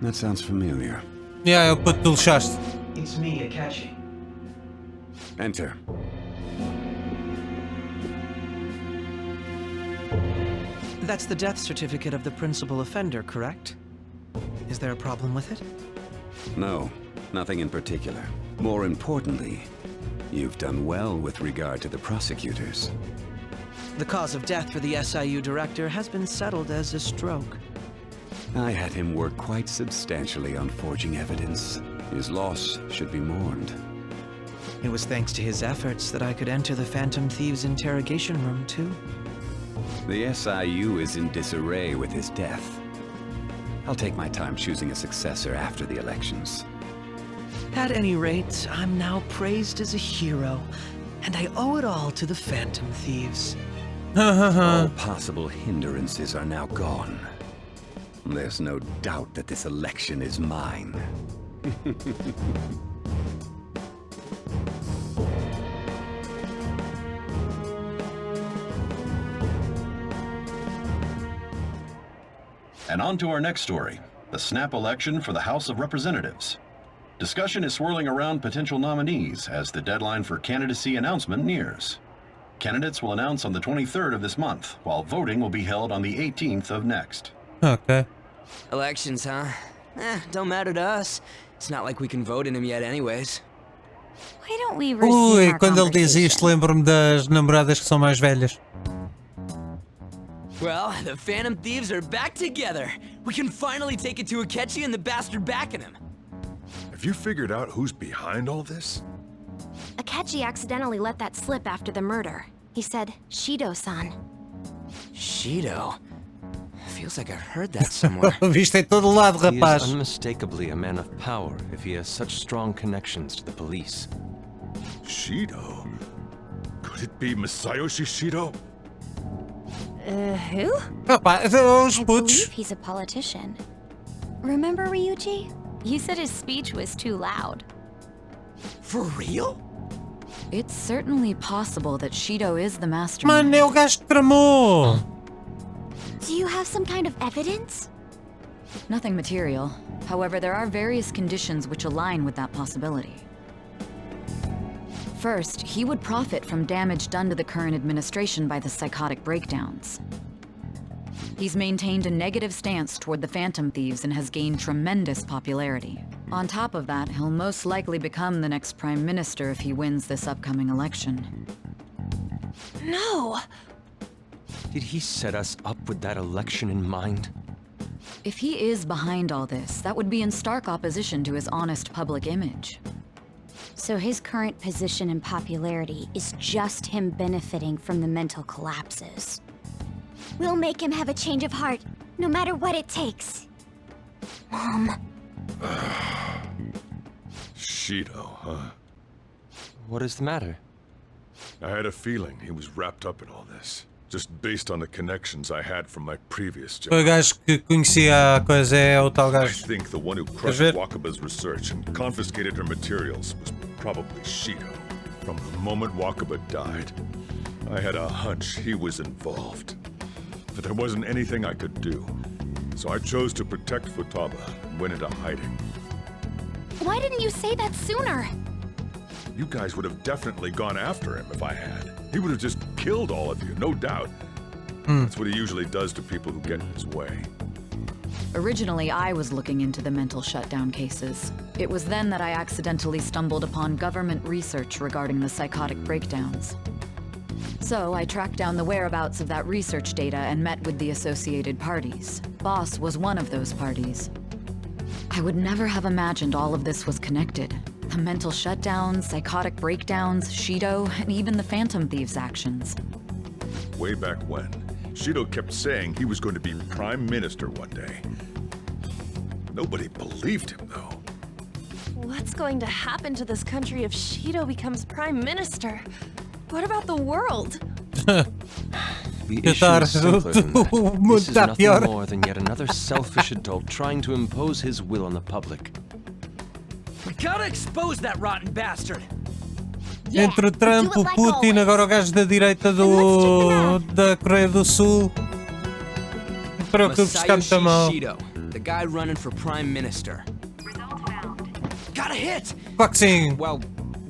That sounds familiar. Yeah, é o que tu lixaste. It's me, Akechi. Enter. That's the death certificate of the principal offender, correct? Is there a problem with it? No, nothing in particular. More importantly, you've done well with regard to the prosecutors. The cause of death for the SIU director has been settled as a stroke. I had him work quite substantially on forging evidence. His loss should be mourned. It was thanks to his efforts that I could enter the Phantom Thieves' interrogation room, too. The SIU is in disarray with his death. I'll take my time choosing a successor after the elections. At any rate, I'm now praised as a hero, and I owe it all to the Phantom Thieves. All possible hindrances are now gone. There's no doubt that this election is mine. And on to our next story, the snap election for the House of Representatives. Discussion is swirling around potential nominees as the deadline for candidacy announcement nears. Candidates will announce on the 23rd of this month, while voting will be held on the 18th of next. Ok. Elections, huh? Don't matter to us. It's not like we can vote in them yet anyways. Why don't we Ui, resume our quando ele diz isto, conversation? lembro-me das namoradas que são mais velhas. Well, the Phantom Thieves are back together. We can finally take it to Akechi and the bastard backing him. Have you figured out who's behind all this? Akechi accidentally let that slip after the murder. He said, Shido-san. Shido? Feels like I've heard that somewhere. Viste em todo lado, He is rapaz. unmistakably a man of power if he has such strong connections to the police. Shido? Could it be Masayoshi Shido? Who? Rapaz, os I putos. believe he's a politician. Remember, Ryuji? You said his speech was too loud. For real? It's certainly possible that Shido is the mastermind. Mano, é o gajo que tramou. Do you have some kind of evidence? Nothing material. However, there are various conditions which align with that possibility. First, he would profit from damage done to the current administration by the psychotic breakdowns. He's maintained a negative stance toward the Phantom Thieves and has gained tremendous popularity. On top of that, he'll most likely become the next Prime Minister if he wins this upcoming election. No! Did he set us up with that election in mind? If he is behind all this, that would be in stark opposition to his honest public image. So his current position and popularity is just him benefiting from the mental collapses. We'll make him have a change of heart, no matter what it takes. Mom. Shido, huh? What is the matter? I had a feeling he was wrapped up in all this, just based on the connections I had from my previous O job. gajo que conhecia a coisa é o tal I gajo. think the one who crushed ver? Wakaba's research and confiscated her materials was probably Shido. From the moment Wakaba died, I had a hunch he was involved. But there wasn't anything I could do. So I chose to protect Futaba and went into hiding. Why didn't you say that sooner? You guys would have definitely gone after him if I had. He would have just killed all of you, no doubt. That's what he usually does to people who get in his way. Originally, I was looking into the mental shutdown cases. It was then that I accidentally stumbled upon government research regarding the psychotic breakdowns. So I tracked down the whereabouts of that research data and met with the associated parties. Boss was one of those parties. I would never have imagined all of this was connected. The mental shutdowns, psychotic breakdowns, Shido, and even the Phantom Thieves' actions. Way back when, Shido kept saying he was going to be Prime Minister one day. Nobody believed him, though. What's going to happen to this country if Shido becomes Prime Minister? What about the world? The issue is simpler than that. This is nothing more than yet another selfish adult trying to impose his will on the public. We gotta expose that rotten bastard! Entre o Trump, o Putin, agora o gajo da direita da Coreia do Sul. Para o que buscar muito mal. Shido. The guy running for Prime Minister. Got a hit! Boxing! Well,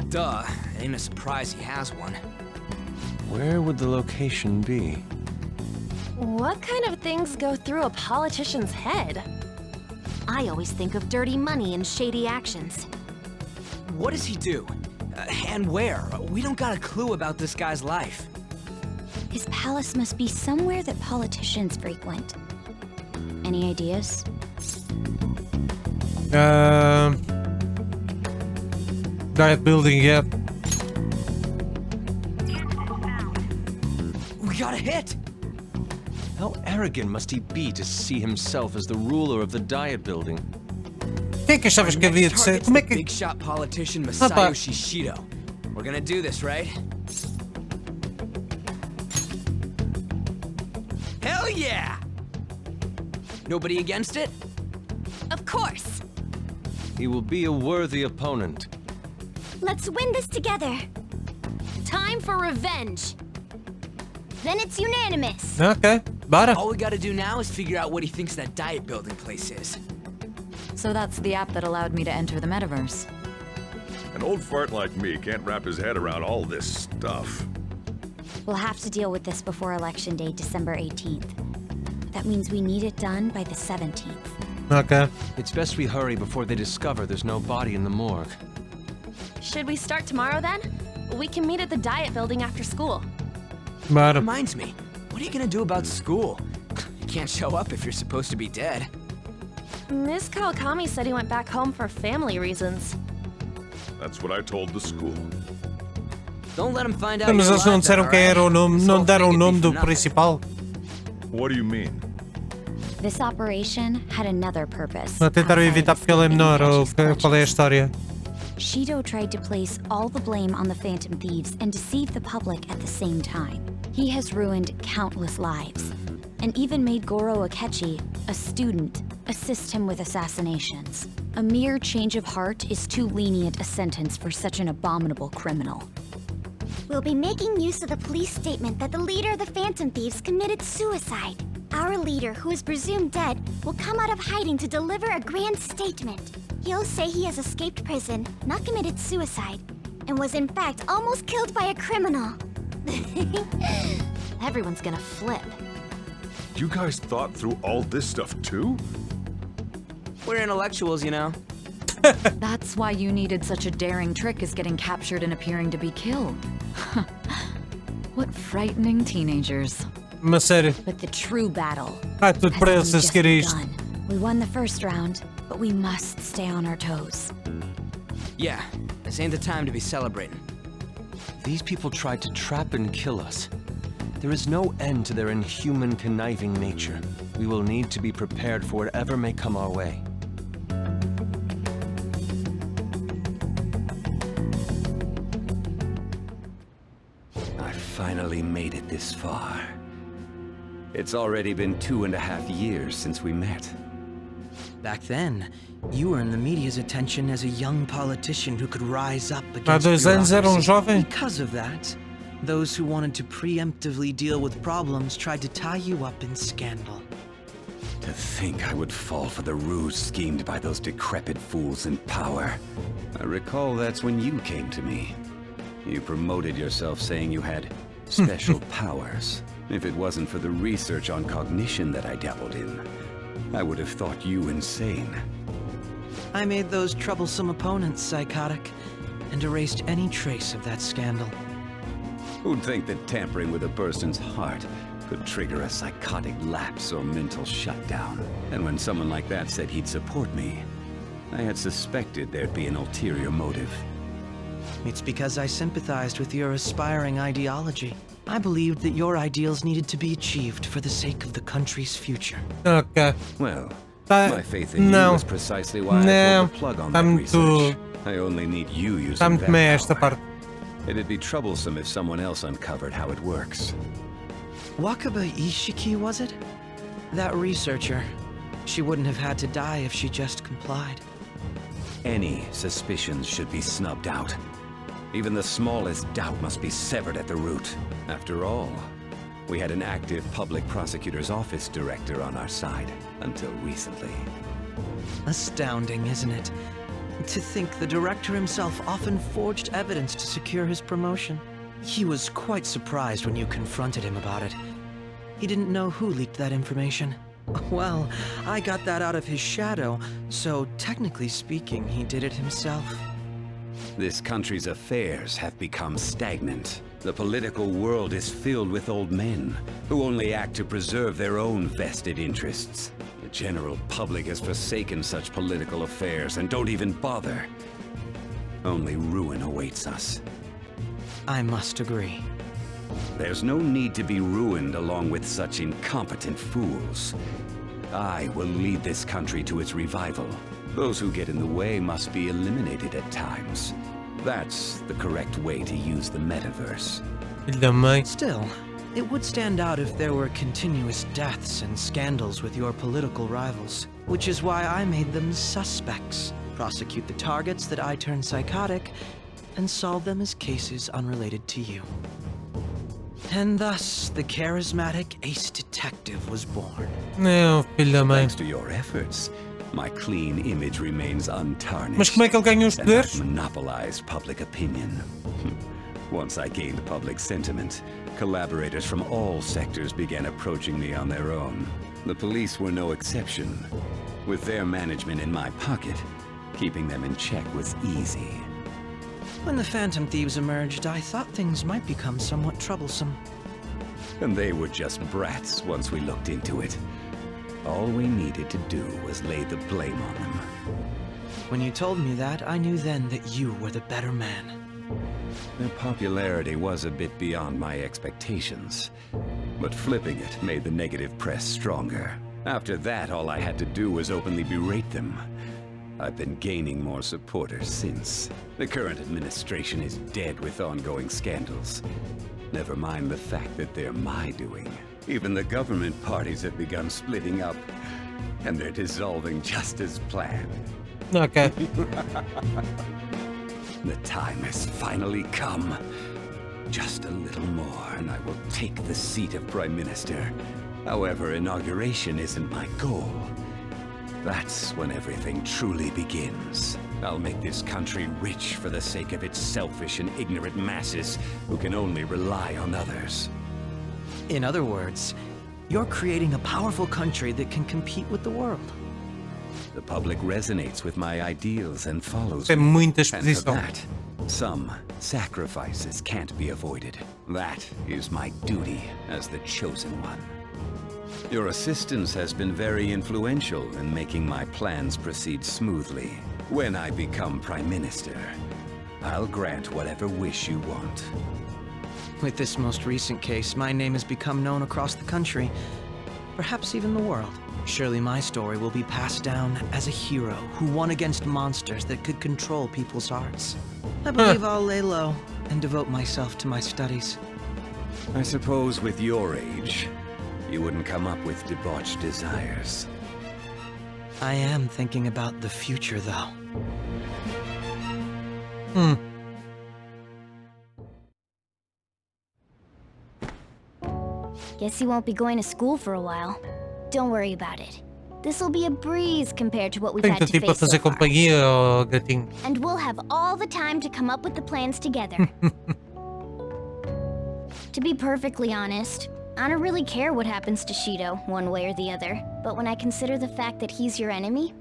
duh. Ain't a surprise he has one. Where would the location be? What kind of things go through a politician's head? I always think of dirty money and shady actions. What does he do? And where? We don't got a clue about this guy's life. His palace must be somewhere that politicians frequent. Any ideas? Diet building, yeah. We got a hit! How arrogant must he be to see himself as the ruler of the diet building? Quem é que achavas que havia de ser? Como é que... Big shot politician Masayoshi Shido. We're gonna do this, right? Hell yeah! Nobody against it? Of course! He will be a worthy opponent. Let's win this together. Time for revenge. Then it's unanimous. Ok, bora. All we gotta do now is figure out what he thinks that diet building place is. So that's the app that allowed me to enter the metaverse. An old fart like me can't wrap his head around all this stuff. We'll have to deal with this before Election Day, December 18th. That means we need it done by the 17th. Ok. It's best we hurry before they discover there's no body in the morgue. Should we start tomorrow then? We can meet at the diet building after school. Bora. Reminds me, what are you gonna do about school? You can't show up if you're supposed to be dead. Miss Kawakami said he went back home for family reasons. That's what I told the school. Don't let him find out. Mas eles não disseram quem era o nome, não deram o nome do principal. What do you mean? This operation had another purpose. Tentaram evitar porque ele é menor, ou qual é a história? Shido tried to place all the blame on the Phantom Thieves and deceive the public at the same time. He has ruined countless lives, and even made Goro Akechi, a student, assist him with assassinations. A mere change of heart is too lenient a sentence for such an abominable criminal. We'll be making use of the police statement that the leader of the Phantom Thieves committed suicide. Our leader, who is presumed dead, will come out of hiding to deliver a grand statement. He'll say he has escaped prison, not committed suicide, and was in fact almost killed by a criminal. Everyone's gonna flip. You guys thought through all this stuff too? We're intellectuals, you know. That's why you needed such a daring trick as getting captured and appearing to be killed. What frightening teenagers. Mas sério. But the true battle Tudo para eles a seguir isto. We won the first round, but we must stay on our toes. Yeah, this ain't the time to be celebrating. These people tried to trap and kill us. There is no end to their inhuman, conniving nature. We will need to be prepared for whatever may come our way. I finally made it this far. It's already been 2.5 years since we met. Back then, you were in the media's attention as a young politician who could rise up Há against 2 anos era jovem. Because of that, those who wanted to preemptively deal with problems tried to tie you up in scandal. To think I would fall for the ruse schemed by those decrepit fools in power. I recall that's when you came to me. You promoted yourself saying you had special powers. If it wasn't for the research on cognition that I dabbled in, I would have thought you insane. I made those troublesome opponents psychotic, and erased any trace of that scandal. Who'd think that tampering with a person's heart could trigger a psychotic lapse or mental shutdown? And when someone like that said he'd support me, I had suspected there'd be an ulterior motive. It's because I sympathized with your aspiring ideology. I believed that your ideals needed to be achieved for the sake of the country's future. Ok. Well, my faith in you is precisely why I pulled the plug on that research. I only need you using Está muito meia esta that power. parte. It'd be troublesome if someone else uncovered how it works. Wakaba Ishiki, was it? That researcher. She wouldn't have had to die if she just complied. Any suspicions should be snubbed out. Even the smallest doubt must be severed at the root. After all, We had an active public prosecutor's office director on our side, until recently. Astounding, isn't it? To think the director himself often forged evidence to secure his promotion. He was quite surprised when you confronted him about it. He didn't know who leaked that information. Well, I got that out of his shadow, so technically speaking, he did it himself. This country's affairs have become stagnant. The political world is filled with old men who only act to preserve their own vested interests. The general public has forsaken such political affairs and don't even bother. Only ruin awaits us. I must agree. There's no need to be ruined along with such incompetent fools. I will lead this country to its revival. Those who get in the way must be eliminated at times. That's the correct way to use the metaverse. Still, it would stand out if there were continuous deaths and scandals with your political rivals, which is why I made them suspects. Prosecute the targets that I turn psychotic, and solve them as cases unrelated to you. And thus, the charismatic ace detective was born. Thanks to your efforts, my clean image remains untarnished. Mas como é que ele ganhou os and poderes? I've monopolized public opinion. Once I gained public sentiment, collaborators from all sectors began approaching me on their own. The police were no exception. With their management in my pocket, keeping them in check was easy. When the Phantom Thieves emerged, I thought things might become somewhat troublesome. And they were just brats once we looked into it. All we needed to do was lay the blame on them. When you told me that, I knew then that you were the better man. Their popularity was a bit beyond my expectations, but flipping it made the negative press stronger. After that, all I had to do was openly berate them. I've been gaining more supporters since. The current administration is dead with ongoing scandals. Never mind the fact that they're my doing. Even the government parties have begun splitting up, and they're dissolving just as planned. Okay. The time has finally come. Just a little more, and I will take the seat of Prime Minister. However, inauguration isn't my goal. That's when everything truly begins. I'll make this country rich for the sake of its selfish and ignorant masses who can only rely on others. In other words, you're creating a powerful country that can compete with the world. The public resonates with my ideals and follows Tem me. muita And for exposição. that, some sacrifices can't be avoided. That is my duty as the chosen one. Your assistance has been very influential in making my plans proceed smoothly. When I become Prime Minister, I'll grant whatever wish you want. With this most recent case, my name has become known across the country, perhaps even the world. Surely my story will be passed down as a hero who won against monsters that could control people's hearts. I believe I'll lay low and devote myself to my studies. I suppose with your age, you wouldn't come up with debauched desires. I am thinking about the future, though. Guess you won't be going to school for a while. Don't worry about it. This'll be a breeze compared to what we've had Tenho to tipo a face so fazer far. companhia ao gatinho. And we'll have all the time to come up with the plans together. To be perfectly honest, I don't really care what happens to Shido, one way or the other. But when I consider the fact that he's your enemy,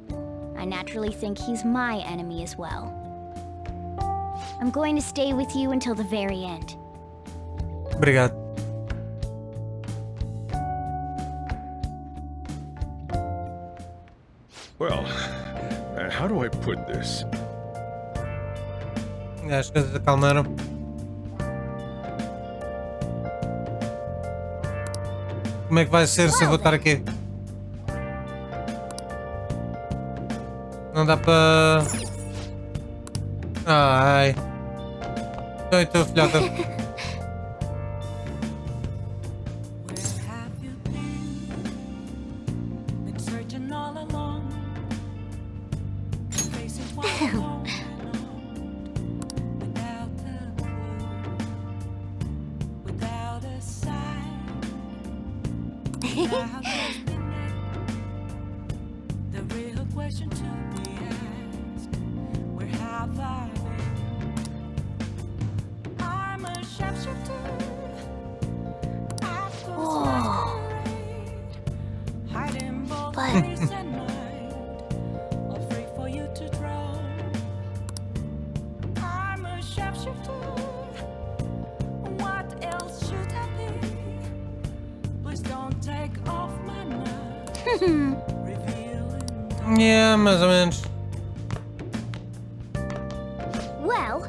I naturally think he's my enemy as well. I'm going to stay with you until the very end. Obrigado. Well, how do I put this? As coisas acalmaram. Como é que vai ser se eu vou estar aqui? Não dá para... Ai. Então, filhota. Yeah, mais ou menos. Well,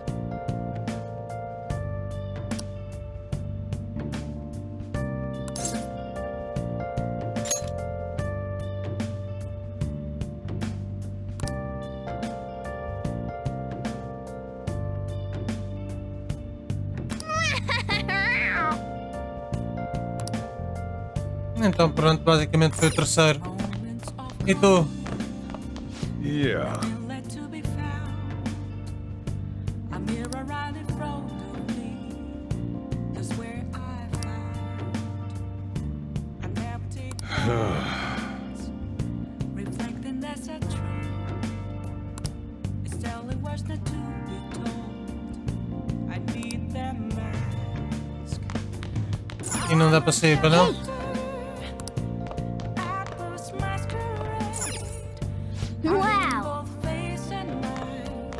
então pronto, basicamente foi o terceiro. E tu? Yeah. E não dá para sair, para não? wow.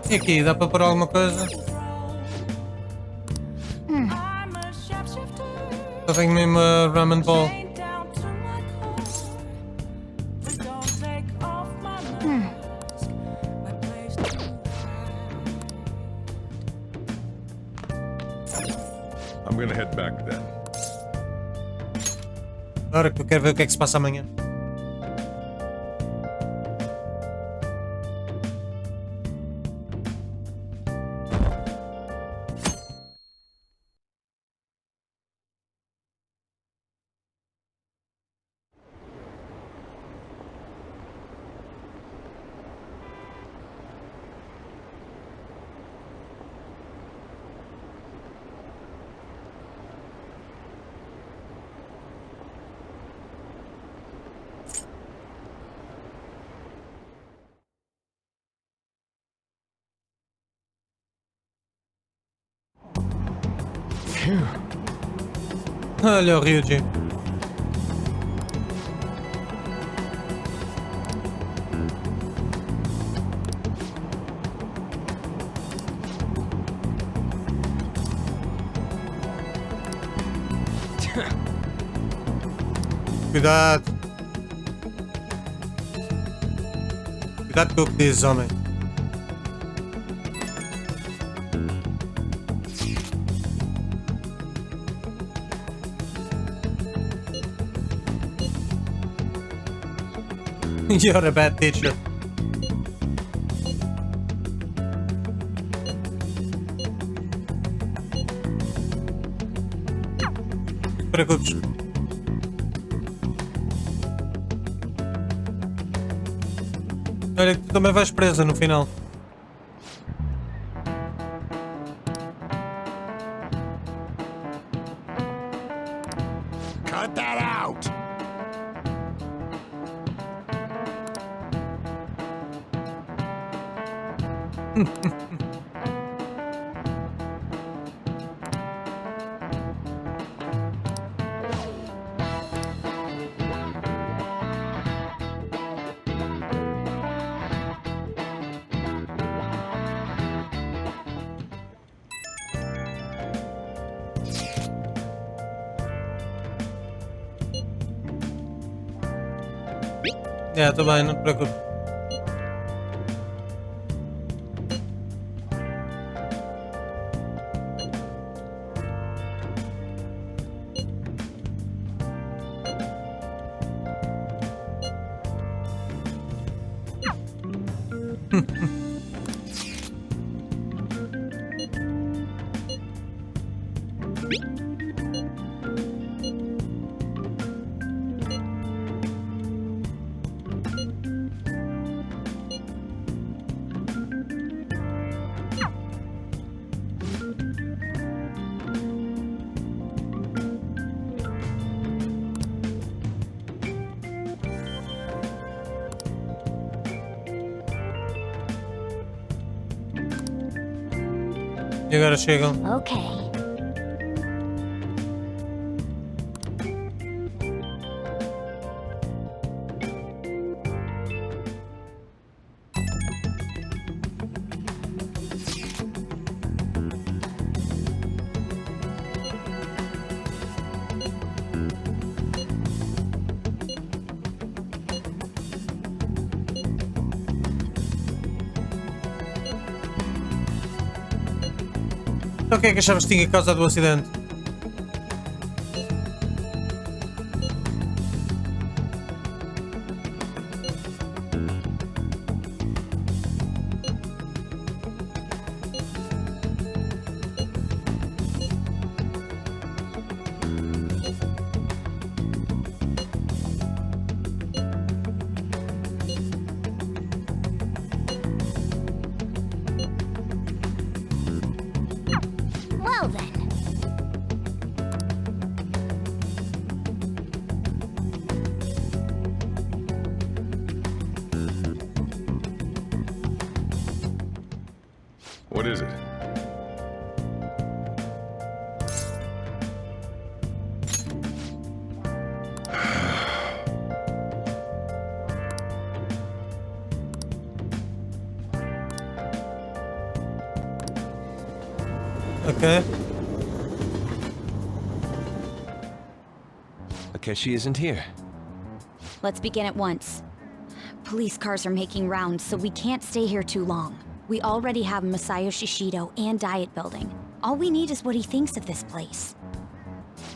E aqui, dá para pôr alguma coisa? Só tenho mesmo a ramen ball. I'm gonna head back then. Agora que eu quero ver o que é que se passa amanhã. Olha o Ryuji. Cuidado. Cuidado com o que dizes, homem. You're a bad teacher. Não te preocupes. Olha que tu também vais presa no final. Cut that out! Tô bem, não te preocupes. E agora chegam. Okay. Então o que é que achavas que tinha causado o acidente? Well then. What is it? Ok. Akeshi isn't here. Let's begin at once. Police cars are making rounds, so we can't stay here too long. We already have Masayoshi Shido and Diet Building. All we need is what he thinks of this place.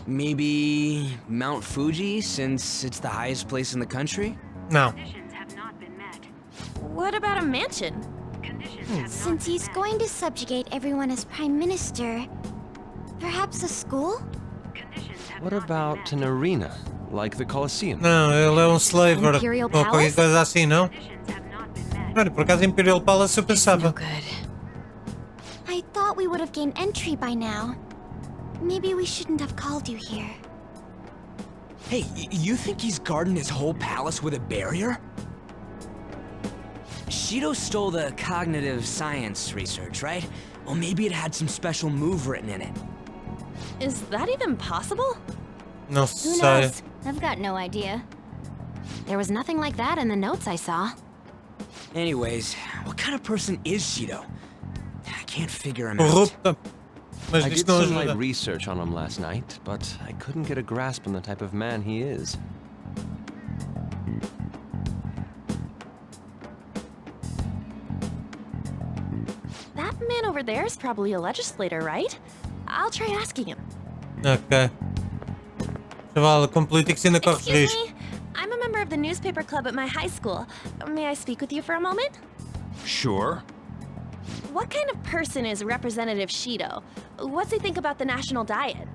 Maybe Mount Fuji, since it's the highest place in the country? Não. What about a mansion? Since he's going to subjugate everyone as Prime Minister, perhaps a school? What about an arena, like the Colosseum? Não, ele é um slaver. Imperial Ou qualquer Palace? coisa assim, não? Olha, por acaso Imperial Palace eu No pensava. good. I thought we would have gained entry by now. Maybe we shouldn't have called you here. Hey, you think he's guarding his whole palace with a barrier? Shido stole the cognitive science research, right? Well, maybe it had some special move written in it. Is that even possible? Não Who sei. knows? I've got no idea. There was nothing like that in the notes I saw. Anyways, what kind of person is Shido? I can't figure him out. Corrupta. Mas I isto did não some light ajuda. research on him last night, but I couldn't get a grasp on the type of man he is. That man over there is probably a legislator, right? I'll try asking him. Ok. Chaval, com políticos ainda corre Excuse risco. me, I'm a member of the newspaper club at my high school. May I speak with you for a moment? Sure. What kind of person is Representative Shido? What's he think about the national diet?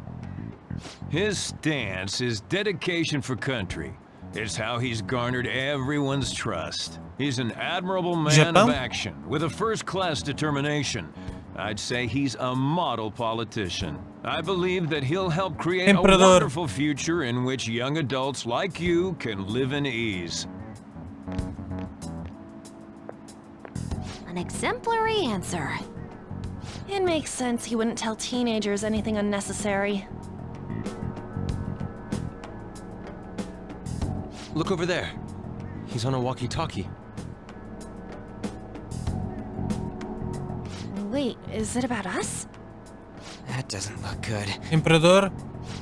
His stance is dedication for country. It's how he's garnered everyone's trust. He's an admirable man of Japão? action with a first-class determination. I'd say he's a model politician. I believe that he'll help create a Imperador. wonderful future in which young adults like you can live in ease. An exemplary answer. It makes sense he wouldn't tell teenagers anything unnecessary. Look over there. He's on a walkie-talkie. Wait, is it about us? That doesn't look good. Imperador?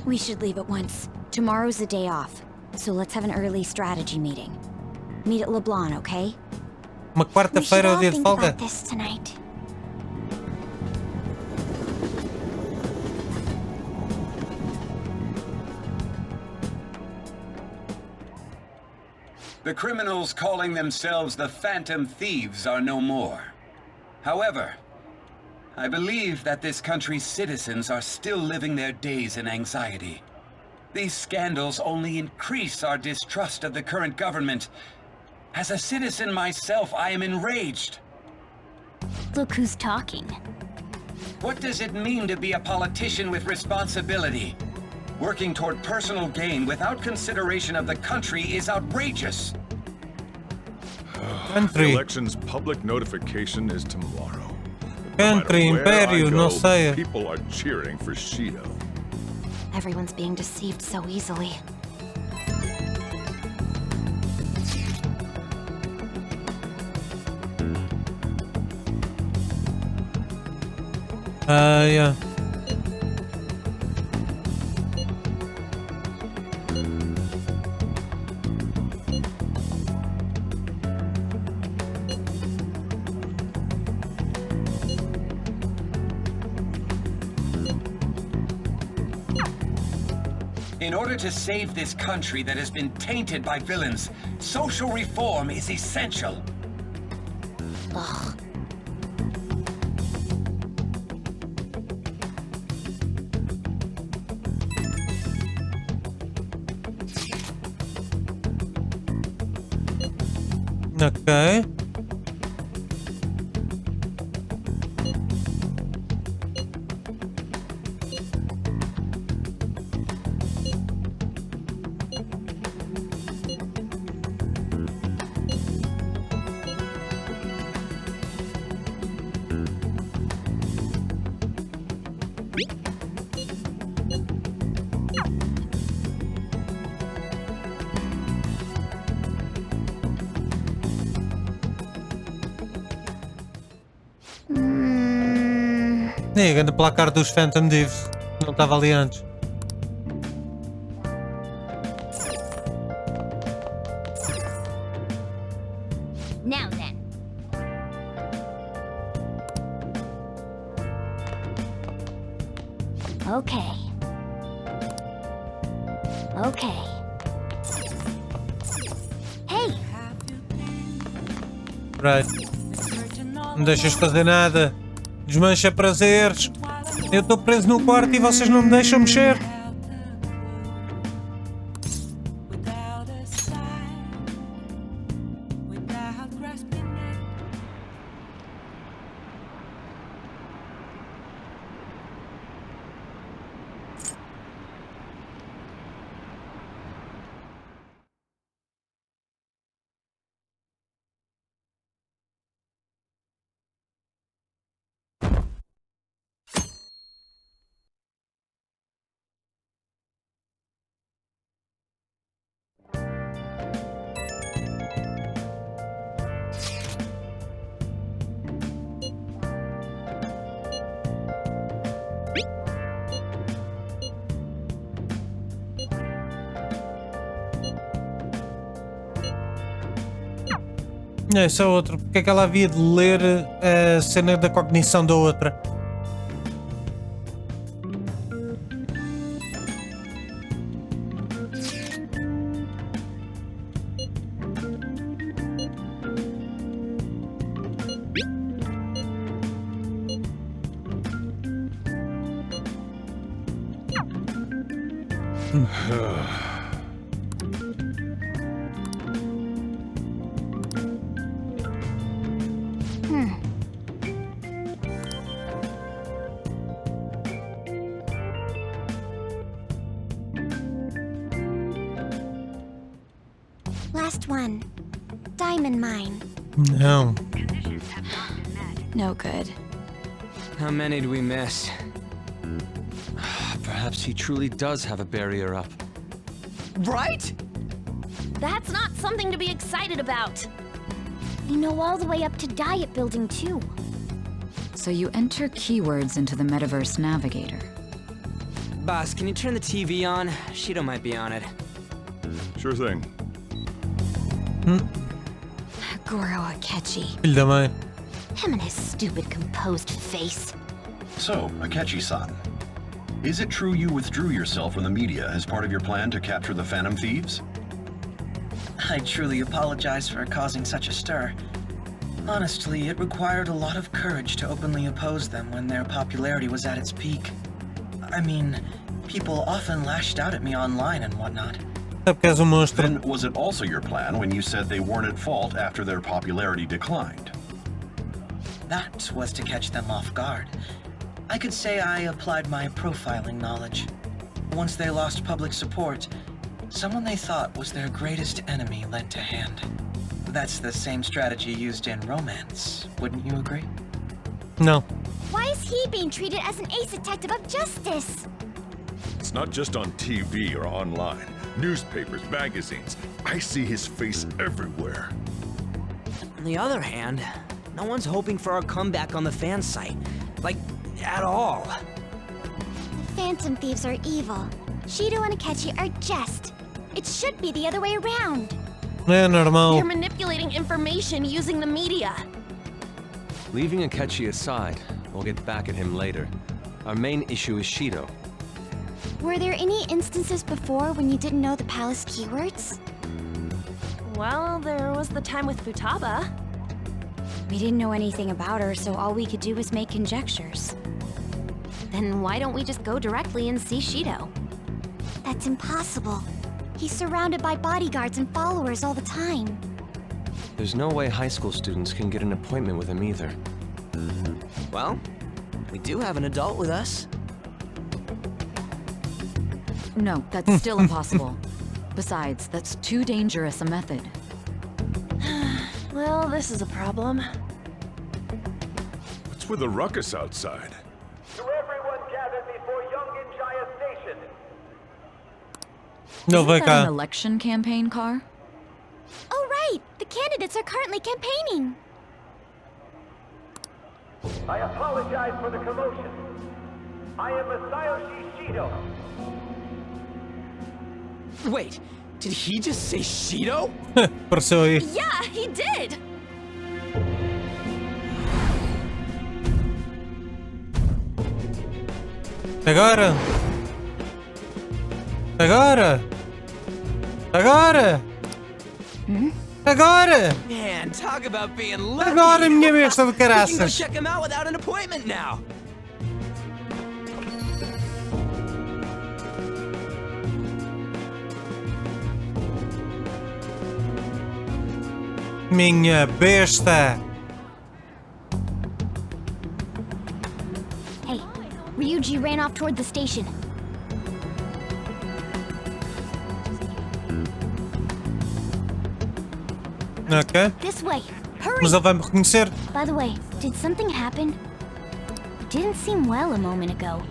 We should leave at once. Tomorrow's the day off, so let's have an early strategy meeting. Meet at LeBlanc, okay? Uma We should quarta-feira é all o dia de think folga? about this tonight. The criminals calling themselves the Phantom Thieves are no more. However, I believe that this country's citizens are still living their days in anxiety. These scandals only increase our distrust of the current government. As a citizen myself, I am enraged. Look who's talking. What does it mean to be a politician with responsibility? Working toward personal gain without consideration of the country is outrageous. The Country. election's public notification is tomorrow. Country, No matter where Império, I não go, sei. people are cheering for Shido. Everyone's being deceived so easily. Yeah. In order to save this country that has been tainted by villains, social reform is essential. Ugh. Ok. E a grande placar dos Phantom Thieves. Não estava ali antes. Now then. Okay. Okay. Hey! Right. Não deixas fazer nada. Desmancha prazeres. Eu estou preso no quarto e vocês não me deixam mexer. Esse é outro. Porque é que ela havia de ler a cena da cognição da outra? Last one. Diamond mine. Não. No good. How many do we miss? Perhaps he truly does have a barrier up. Right? That's not something to be excited about. You know all the way up to Diet Building, too. So you enter keywords into the Metaverse Navigator. Boss, can you turn the TV on? Shido might be on it. Sure thing. Goro Akechi. Filho da mãe. Him and his stupid composed face. So, Akechi-san, is it true you withdrew yourself from the media as part of your plan to capture the Phantom Thieves? I truly apologize for causing such a stir. Honestly, it required a lot of courage to openly oppose them when their popularity was at its peak. I mean, people often lashed out at me online and whatnot. É porque és um monstro. Then was it also your plan when you said they weren't at fault after their popularity declined? That was to catch them off guard. I could say I applied my profiling knowledge. Once they lost public support, someone they thought was their greatest enemy lent a hand. That's the same strategy used in romance, wouldn't you agree? Não. Why is he being treated as an ace detective of justice? It's not just on TV or online. Newspapers, magazines. I see his face everywhere. On the other hand, no one's hoping for our comeback on the fan site. Like, at all. The Phantom Thieves are evil. Shido and Akechi are just. It should be the other way around. É normal. They're manipulating information using the media. Leaving Akechi aside, we'll get back at him later. Our main issue is Shido. Were there any instances before when you didn't know the palace keywords? Well, there was the time with Futaba. We didn't know anything about her, so all we could do was make conjectures. Then why don't we just go directly and see Shido? That's impossible. He's surrounded by bodyguards and followers all the time. There's no way high school students can get an appointment with him either. Well, we do have an adult with us. No, that's still impossible. Besides, that's too dangerous a method. Well, this is a problem. What's with the ruckus outside? To everyone gathered before Yongen-Jaya Station. Não vai Isn't that an cá. election campaign car? Oh right! The candidates are currently campaigning! I apologize for the commotion. I am Masayoshi Shido. Wait, did he just say Shido? Apareceu aí. Yeah, he did! Agora! Agora! Agora! Agora! Man, talk about being lucky. Agora, minha besta de We can go caraças! check him out without an appointment now. Minha besta! Hey, Ryuji ran off toward the station. Ok. This way! Hurry! Mas ele vai me reconhecer. By the way, did something happen? It didn't seem well a moment ago.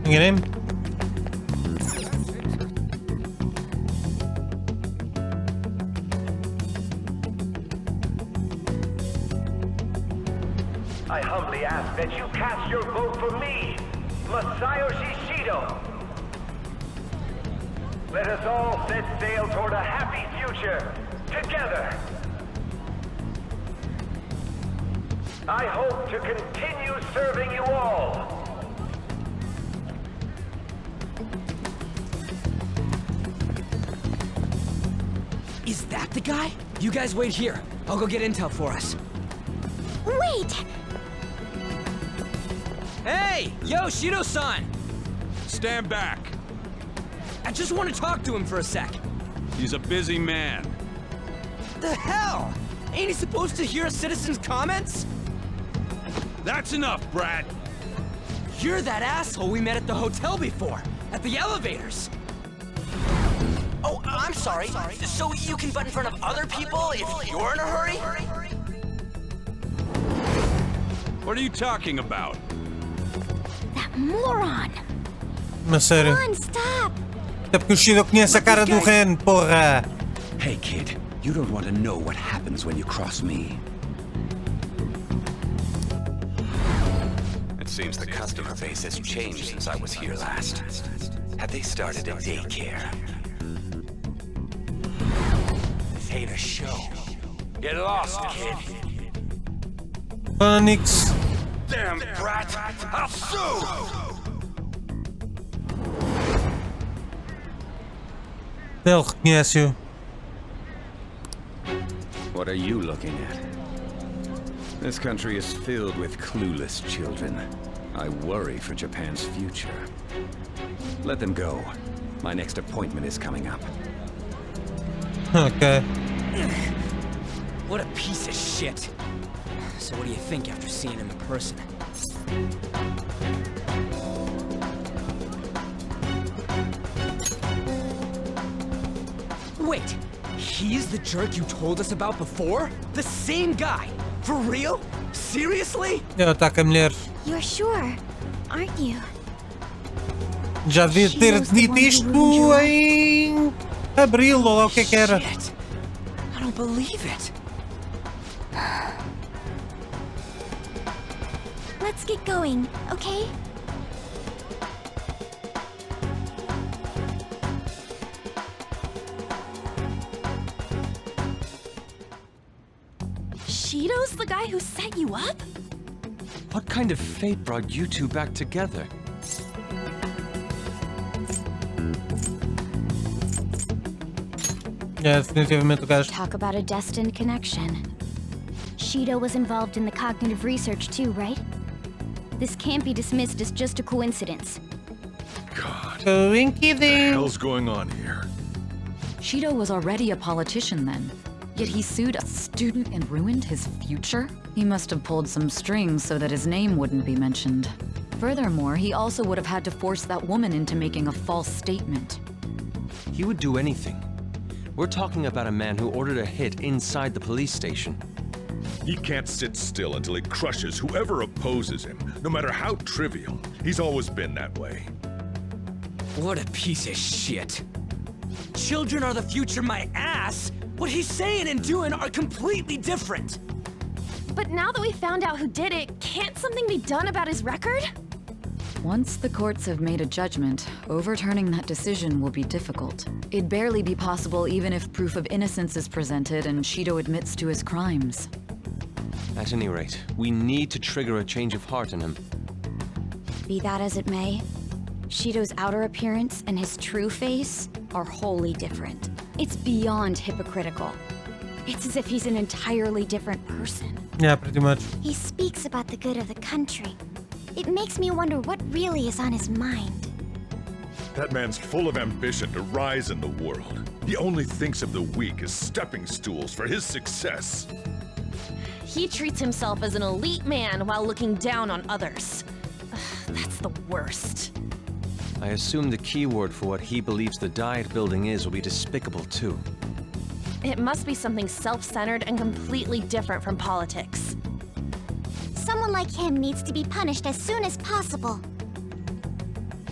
Enganei-me? I humbly ask that you cast your vote for me, Masayoshi Shido. Let us all set sail toward a happy future, together. I hope to continue serving you all. Is that the guy? You guys wait here. I'll go get intel for us. Wait! Hey! Yo, Shido-san! Stand back. I just want to talk to him for a sec. He's a busy man. The hell? Ain't he supposed to hear a citizen's comments? That's enough, Brad. You're that asshole we met at the hotel before, at the elevators. Oh, I'm sorry. So you can butt in front of other people if you're in a hurry? What are you talking about? That moron! Mas sério. Come on, stop! Até porque o Shido conhece a cara do Ren, porra! Hey, kid, you don't want to know what happens when you cross me. It seems the customer base has changed since I was here last. Have they started a daycare? This ain't a show. Get lost, kid. Phoenix. Damn brat! I'll sue! Ele reconhece-o. What are you looking at? This country is filled with clueless children. I worry for Japan's future. Let them go. My next appointment is coming up. Ok. What a piece of shit. So what do you think after seeing him in person? Wait, he's the jerk you told us about before? The same guy? For real? Seriously? Ele ataca mulheres. You're sure, aren't you? Já devia ter dito isto em abril ou lá o que é que era. Shit. I don't believe it. Let's get going, okay? Shido's the guy who set you up? What kind of fate brought you two back together? É definitivamente o gajo. Talk about a destined connection. Shido was involved in the cognitive research too, right? This can't be dismissed as just a coincidence. God. Coinky What the hell's going on here? Shido was already a politician then, yet he sued a student and ruined his future? He must have pulled some strings so that his name wouldn't be mentioned. Furthermore, he also would have had to force that woman into making a false statement. He would do anything. We're talking about a man who ordered a hit inside the police station. He can't sit still until he crushes whoever opposes him, no matter how trivial. He's always been that way. What a piece of shit. Children are the future, my ass! What he's saying and doing are completely different! But now that we found out who did it, can't something be done about his record? Once the courts have made a judgment, overturning that decision will be difficult. It'd barely be possible even if proof of innocence is presented and Shido admits to his crimes. At any rate, we need to trigger a change of heart in him. Be that as it may, Shido's outer appearance and his true face are wholly different. It's beyond hypocritical. It's as if he's an entirely different person. Yeah, pretty much. He speaks about the good of the country. It makes me wonder what really is on his mind. That man's full of ambition to rise in the world. He only thinks of the weak as stepping stools for his success. He treats himself as an elite man while looking down on others. Ugh, that's the worst. I assume the key word for what he believes the diet building is will be despicable too. It must be something self-centered and completely different from politics. Someone like him needs to be punished as soon as possible.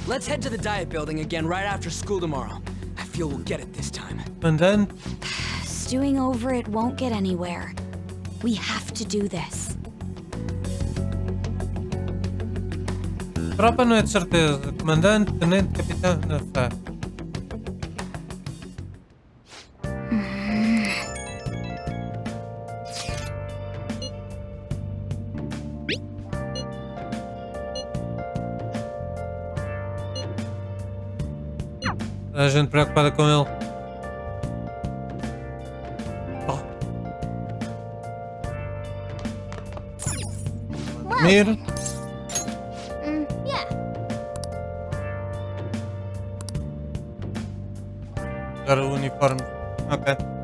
Let's head to the diet building again right after school tomorrow. I feel we'll get it this time. And then? Stewing over it won't get anywhere. We have to do this. Tropa não é de certeza. Comandante, tenente, capitão, não sei. A gente preocupada com ele. Oh. Dormir. Yeah. Agora o uniforme. Ok.